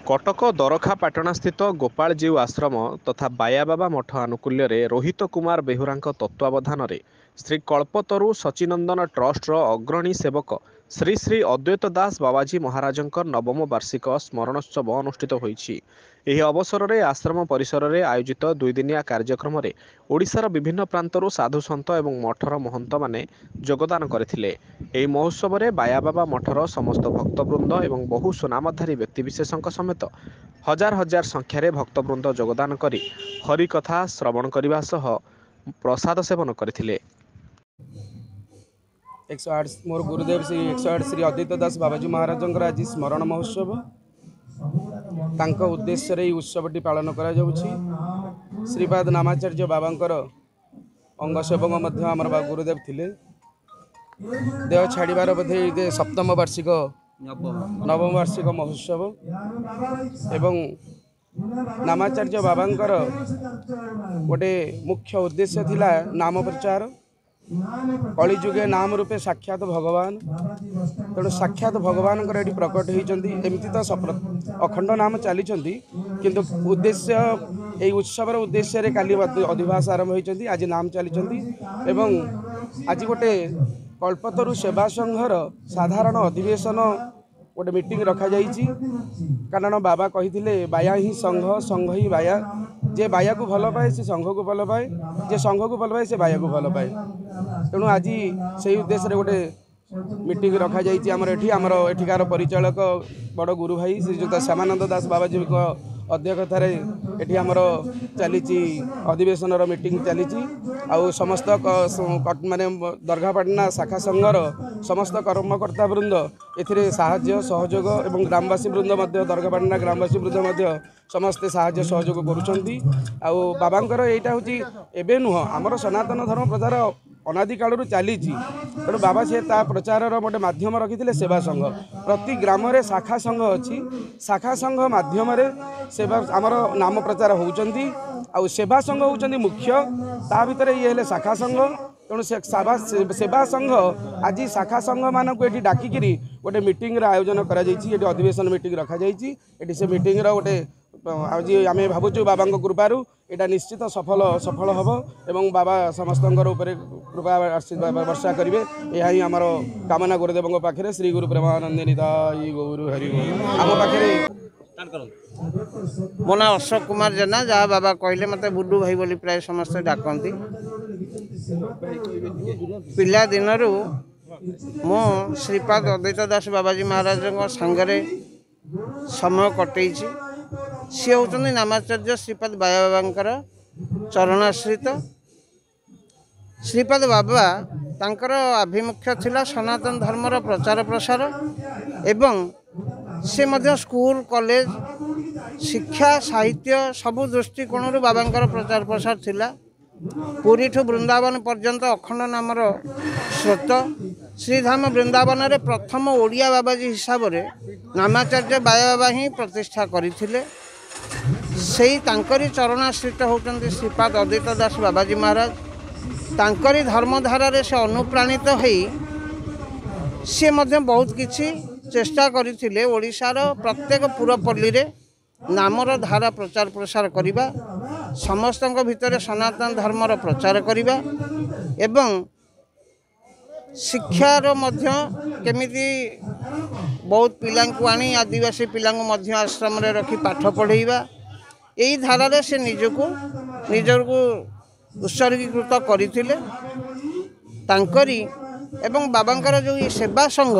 कटक दरखापाटଣା स्थित गोपालजीउ आश्रम तथा बायाबाबा मठ आनुकूल्य रोहित कुमार बेहुरा तत्वावधान में श्री कल्पतरु सचिनंदन ट्रस्टर अग्रणी सेवक श्री श्री अद्वैत दास बाबाजी महाराज नवम वार्षिक स्मरणोत्सव अनुष्ठित होईछि। एही अवसर में आश्रम परिसर में आयोजित दुईदिनिया कार्यक्रम में ओडिशार विभिन्न प्रांतरू साधु सन्त एवं मठर महंत माने योगदान करथिले। एही महोत्सव में बायाबाबा मठर समस्त भक्तवृंद एवं बहु सुनामधारी व्यक्तिविशेषों समेत हजार हजार संख्यार भक्तवृंद योगदान करी हरिकथा श्रवण करने सह प्रसाद सेवन करथिले। 108 मोर गुरुदेव श्री 108 श्री अद्वैत दास बाबाजी महाराज आज स्मरण महोत्सव तांको उद्देश्य रे उत्सवटी पालन करा जाउछि। श्रीपाद नामाचार्य बाबांकर अंग सेवक मध्य आमर गुरुदेव थिले। देह छाड़बार बोधे सप्तम वार्षिक नवम वार्षिक महोत्सव एवं नामाचार्य बाबांकर गोटे मुख्य उद्देश्य थिला नाम प्रचार। कलिजुगे नाम रूपे साक्षात भगवान तेणु साक्षात भगवान ये प्रकट होती। एमती तो अखंड नाम चली किंतु उद्देश्य यही उत्सवर उद्देश्य काली अधिवास आरंभ होती। आज नाम चली एवं आज गोटे कल्पतरु सेवा संघर साधारण अधिवेशन गोटे मीटिंग रखा जाइछि। कारण बाबा कही बाया ही संघ संघ ही बाया। जे बाया को भल पाए से संघ को भल पाए, जे संघ को भल पाए से बाया को भल पाए। तेणु आज से उद्देश्य गोटे मीटिंग रखा जाइछि। आमर एठिकार परिचालक बड़ गुरु भाई श्रीजुक्त श्यामानंद दास बाबाजी अध्यक्षतार एठी आमर चली अधिवेशन मीटिंग चली। समस्त माने दरगापाटना शाखा संघर समस्त कर्मकर्ता वृंद एथिरे साहाय्य सहयोग एवं ग्रामवासी वृंद मध्य दरगापाटना ग्रामवासी वृंद मध्य समस्ते साहाय्य सहयोग करुछंती। बाबांकर एटा होची एबे नुह आमर सनातन धर्म प्रचार अनादि कालू चली। तेणु बाबा से प्रचार गोटे माध्यम रखी सेवा संघ। प्रति ग्राम रे शाखा संघ अच्छी। शाखा संघ माध्यम सेवा आमर नाम प्रचार होउचंती। सेवा संघ होउचंती मुख्य ता भितर ये हेले शाखा संघ। तेणु सेवा संघ आज शाखा संघ मानक ये डाकिकी गोटे मीटिंग आयोजन कर अधिवेशन मीटिंग रखा जाइए। से मीटिंग गोटे आज आम भावुँ बाबा कृपारू यहाँ निश्चित सफल हम एवं बाबा समस्त कृपा आशीर्वाद वर्षा करेंगे। यह ही आमर कामना गुरुदेव पाखे श्री गुरु प्रेमानंदिनी गौरु हरि आम पाखे। मो ना अशोक कुमार जेना जहाँ बाबा कहले मत बुडू भाई बोली प्राय समस्त डाकती। पिला दिनरू मो श्रीपाद अद्वैत दास बाबाजी महाराज सांगरे समय कटई। सी होती नामाचार्य श्रीपाद बाया बाबा चरणाश्रित। श्रीपाद बाबा तांकर आभिमुख्य थिला सनातन धर्मर प्रचार प्रसार एवं से मध्य स्कूल कॉलेज शिक्षा साहित्य सबु दृष्टिकोण बाबांकर प्रचार प्रसार थिला। पुरी ठू वृंदावन पर्यंत अखंड नामर स्रोत। श्रीधाम वृंदावन रे प्रथम ओडिया बाबाजी हिसाब से नामाचार्य बाया बाबा ही प्रतिष्ठा करथिले। सेही तांकरी चरणाश्रित होउचंती श्रीपाद अद्वैत दास बाबाजी महाराज। तांकरी धर्मधारा रे से अनुप्राणित होई से मध्य बहुत किछि चेष्टा करथिले। ओडिशार प्रत्येक पुरपल्ली रे नामर धारा प्रचार प्रसार करिबा, समस्तଙ୍କ भितर सनातन धर्मर प्रचार करिबा एवं शिक्षार मध्य केमिति बहुत पिलांकु आनी आदिवासी पिलांकु मध्य आश्रम रे रखी पाठ पढ़ेइबा। यही धारा से निजको उत्सर्गीकृत करथिले। तांकरी एवं बाबांकर जो ये सेवा संघ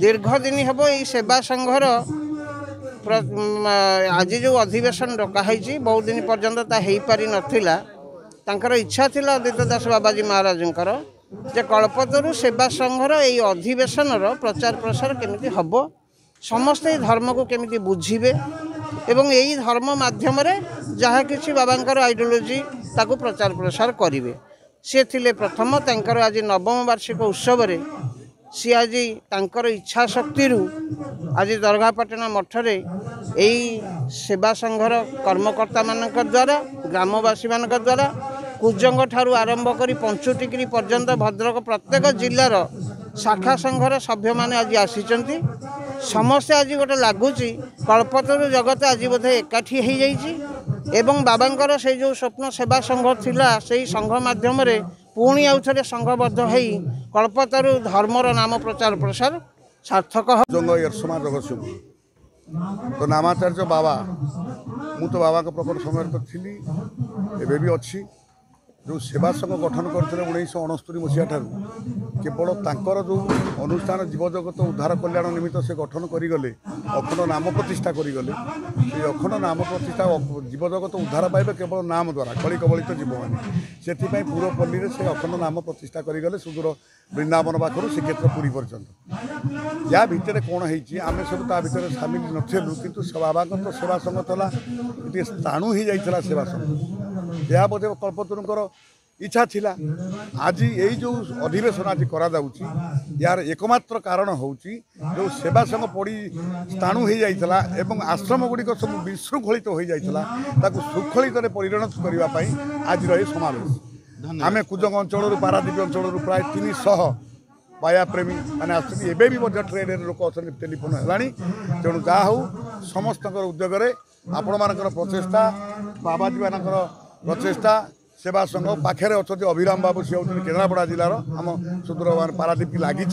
दीर्घ दिन हम ये सेवा संघर आज जो अधिवेशन डकाई बहुत दिन पर्यंत ता हो पारि नथिला। तांकर इच्छा थिला अद्वैत दास बाबाजी महाराजंकर जे कल्पतरु सेवा संघर ये अधिवेशन प्रचार प्रसार केमिति हबो, समस्ते धर्म को केमिति बुझिबे एवं यही धर्म माध्यम जहाँ किसी बाबांकर आइडियोलॉजी ताकू प्रचार प्रसार करेंगे। सी थिले प्रथम तांकर आज नवम वार्षिक उत्सव रे सी आज तांकर इच्छा शक्ति आज दरगापाटଣା मठरे यही सेवा संघर कर्मकर्ता मानक द्वारा ग्रामवासी मानक द्वारा कुजंग ठारू आरंभ करी पंचुटिकरी पर्यंत भद्रक प्रत्येक जिलार शाखा संघर सभ्य मैंने आज आसी समस्ते आज गोटे लगुच कल्पतरु जगत आज बोधे एकाठी हो जाइए एवं बाबांकर से जो स्वप्न सेवा संघ थिला से संघ माध्यम पुणी आउ थे संघबद्ध हो कल्पतरु धर्मर नाम प्रचार प्रसार सार्थक एरसमा जगतसिंह तो नामाचार्य बाबा मु तो बाबा प्रकट समय तो थी एबे भी अच्छी जो सेवा संघ गठन करते 1969 मसीहा केवल तांकर जो अनुष्ठान जीवजगत उद्धार कल्याण निमित्त से गठन करिगले अखंड नाम प्रतिष्ठा करिगले से अखंड नाम प्रतिष्ठा जीवजगत उद्धार पाइबे केवल नाम द्वारा कली कबलित जीव मैंने से पूरपल्ली से अखंड नाम प्रतिष्ठा करिगले सुदूर वृंदावन पाखर श्रीक्षेत्र पुरी पर्यंत या भितर कौन होती आम सब ता भितर सामिल नथिलु किंतु बाबा तो सेवा संघ था ये स्थाणु ही जाइला सेवा संघ यह बोधे कल्पतरुंकर इच्छा थिला आज यही जो अधिवेशन आज करा यार एकमात्र कारण होची जो सेवा संघ पड़ी स्थाणु हो जाइला एवं आश्रम गुड़िक सब विशृंखलित हो जाइला ताकू सुखलित परिणत करने आज ये समावेश आम कुजंग अंचल पारादीप अंचल प्राय 300 बाया प्रेमी मैंने आसुँच भी ट्रेन लोक अच्छा टेलीफोन है तेणु जहाँ हूँ समस्त उद्योग आपण मानकर प्रचेषा बाबाजी मानकर प्रचेषा सेवा संघ पाखे अच्छा अभिराम बाबू सी हूँ केन्द्रापड़ा जिलार आम सुदूर पारादीप लगी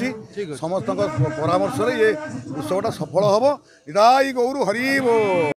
समस्त परामर्श ये उत्सवटा सफल हम निदाई गौर हरिबो।